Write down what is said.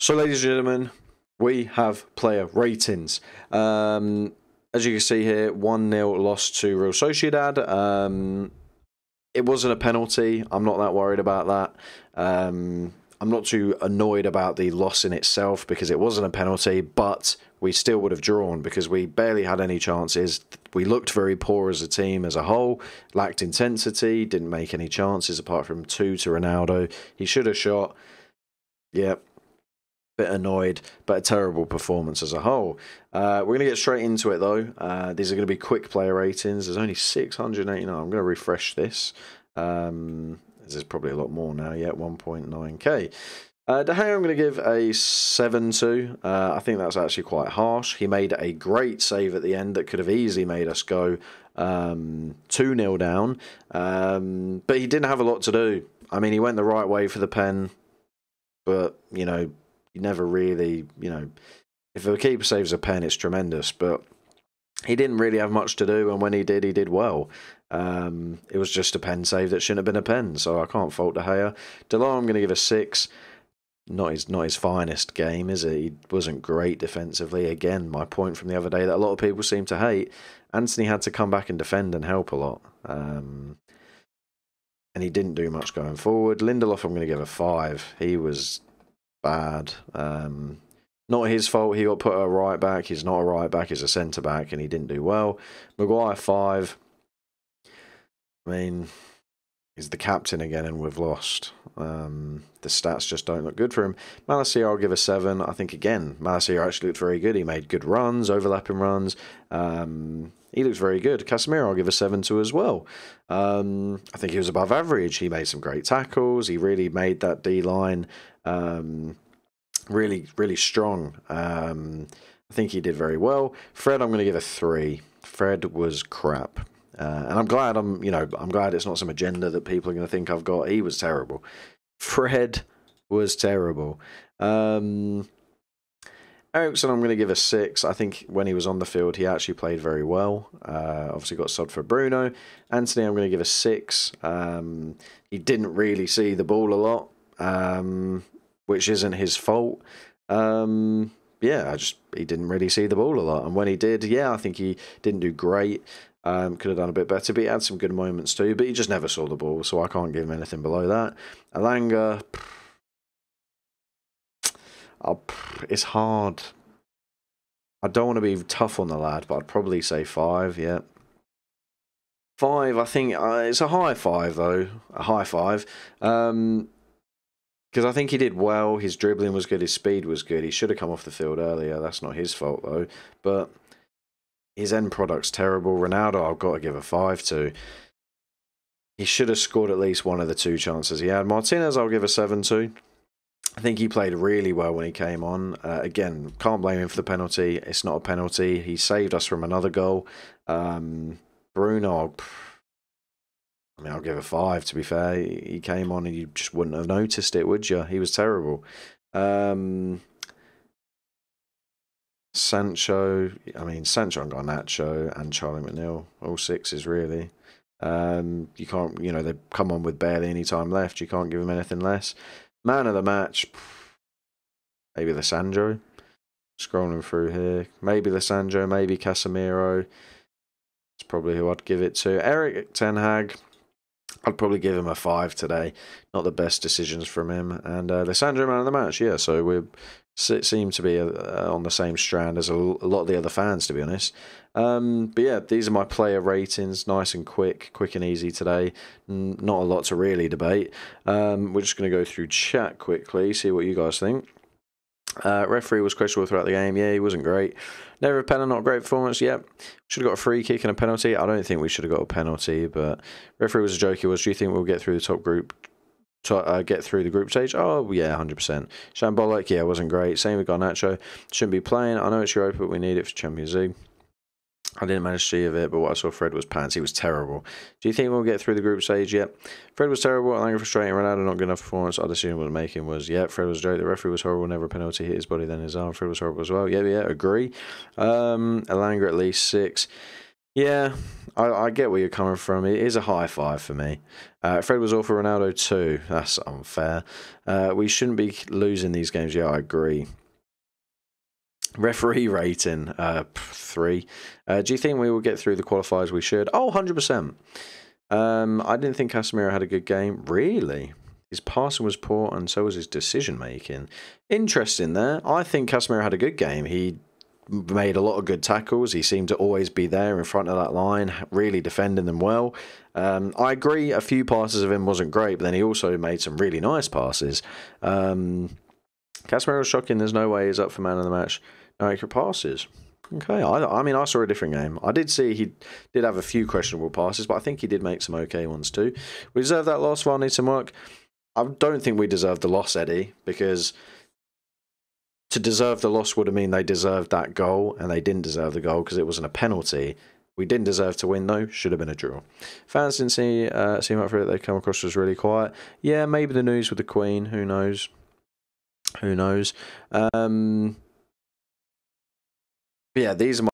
So, ladies and gentlemen, we have player ratings. As you can see here, 1-0 loss to Real Sociedad. It wasn't a penalty. I'm not that worried about that. I'm not too annoyed about the loss in itself because it wasn't a penalty, but we still would have drawn because we barely had any chances. We looked very poor as a team as a whole, lacked intensity, didn't make any chances apart from 2 to Ronaldo. He should have shot. Yep. Bit annoyed, but a terrible performance as a whole. We're going to get straight into it though. These are going to be quick player ratings. There's only 689. I'm going to refresh this. There's probably a lot more now. Yeah, 1.9k. De Gea I'm going to give a 7 to. I think that's actually quite harsh. He made a great save at the end that could have easily made us go 2-0 down. But he didn't have a lot to do. I mean, he went the right way for the pen, but, you know, you never really, if a keeper saves a pen, it's tremendous. But he didn't really have much to do, and when he did well. It was just a pen save that shouldn't have been a pen, so I can't fault De Gea. Delon, I'm going to give a 6. Not his finest game, is it? He wasn't great defensively. Again, my point from the other day that a lot of people seem to hate. Anthony had to come back and defend and help a lot. And he didn't do much going forward. Lindelof, I'm going to give a 5. He was bad. Not his fault. He got put a right back. He's not a right back. He's a centre back, and he didn't do well. Maguire 5. I mean, he's the captain again, and we've lost. The stats just don't look good for him. Malacia, I'll give a 7. I think again, Malacia actually looked very good. He made good runs, overlapping runs. He looks very good. Casemiro, I'll give a 7 to as well. I think he was above average. He made some great tackles. He really made that D-line really, really strong. I think he did very well. Fred, I'm going to give a 3. Fred was crap. And I'm glad I'm glad it's not some agenda that people are going to think I've got. He was terrible. Fred was terrible. Ericsson, I'm going to give a 6. I think when he was on the field, he actually played very well. Obviously got subbed for Bruno. Anthony, I'm going to give a 6. He didn't really see the ball a lot, which isn't his fault. Yeah, he didn't really see the ball a lot. And when he did, yeah, I think he didn't do great. Could have done a bit better, but he had some good moments too. But he just never saw the ball, so I can't give him anything below that. Alanga, it's hard. I don't want to be tough on the lad, but I'd probably say 5, yeah. 5, I think, it's a high 5 though. A high 5. Because I think he did well. His dribbling was good. His speed was good. He should have come off the field earlier. That's not his fault though. But his end product's terrible. Ronaldo, I've got to give a 5 to. He should have scored at least one of the 2 chances he had. Martinez, I'll give a 7 to. I think he played really well when he came on. Again, can't blame him for the penalty. It's not a penalty. He saved us from another goal. Bruno, I'll give a 5, to be fair. He came on and you just wouldn't have noticed it, would you? He was terrible. Sancho, Sancho and Garnacho and Charlie McNeil, all 6s really. You can't, they come on with barely any time left. You can't give him anything less. Man of the match, maybe Sancho. Scrolling through here, maybe Sancho, maybe Casemiro. It's probably who I'd give it to. Erik ten Hag, I'd probably give him a 5 today. Not the best decisions from him. And Lissandro, man of the match, yeah. So we seem to be on the same strand as a lot of the other fans, to be honest. But yeah, these are my player ratings. Nice and quick and easy today. Not a lot to really debate. We're just going to go through chat quickly, see what you guys think. Referee was questionable throughout the game. Yeah, he wasn't great. Never a penalty, not a great performance. Yep. Should have got a free kick and a penalty. I don't think we should have got a penalty, but referee was a joke. He was. Do you think we'll get through the top group? Get through the group stage? Oh, yeah, 100%. Shambolic, yeah, wasn't great. Same with Garnacho. Shouldn't be playing. I know it's Europa, but we need it for Champions League. I didn't manage to see of it, but what I saw Fred was pants. He was terrible. Do you think we'll get through the group stage? Yep. Fred was terrible. Alanga frustrating. Ronaldo not good enough performance. Our decision was making was, yeah, Fred was a joke. The referee was horrible. Never a penalty. Hit his body, then his arm. Fred was horrible as well. Yeah, agree. Alanga at least 6. Yeah, I get where you're coming from. It is a high five for me. Fred was all for Ronaldo too. That's unfair. We shouldn't be losing these games. Yeah, I agree. Referee rating, 3. Do you think we will get through the qualifiers? We should. Oh, 100%. I didn't think Casemiro had a good game. Really? His passing was poor and so was his decision making. Interesting there. I think Casemiro had a good game. He made a lot of good tackles. He seemed to always be there in front of that line, really defending them well. I agree, a few passes of him wasn't great, but then he also made some really nice passes. Casemiro was shocking. There's no way he's up for man of the match. No accurate passes. Okay, I mean, I saw a different game. I did see he did have a few questionable passes, but I think he did make some okay ones too. We deserve that loss. VAR needs some work. I don't think we deserve the loss, Eddie, because to deserve the loss would have mean they deserved that goal, and they didn't deserve the goal because it wasn't a penalty. We didn't deserve to win, though. Should have been a draw. Fans didn't seem up for it. They come across as really quiet. Yeah, maybe the news with the Queen. Who knows? Who knows? Yeah, these are my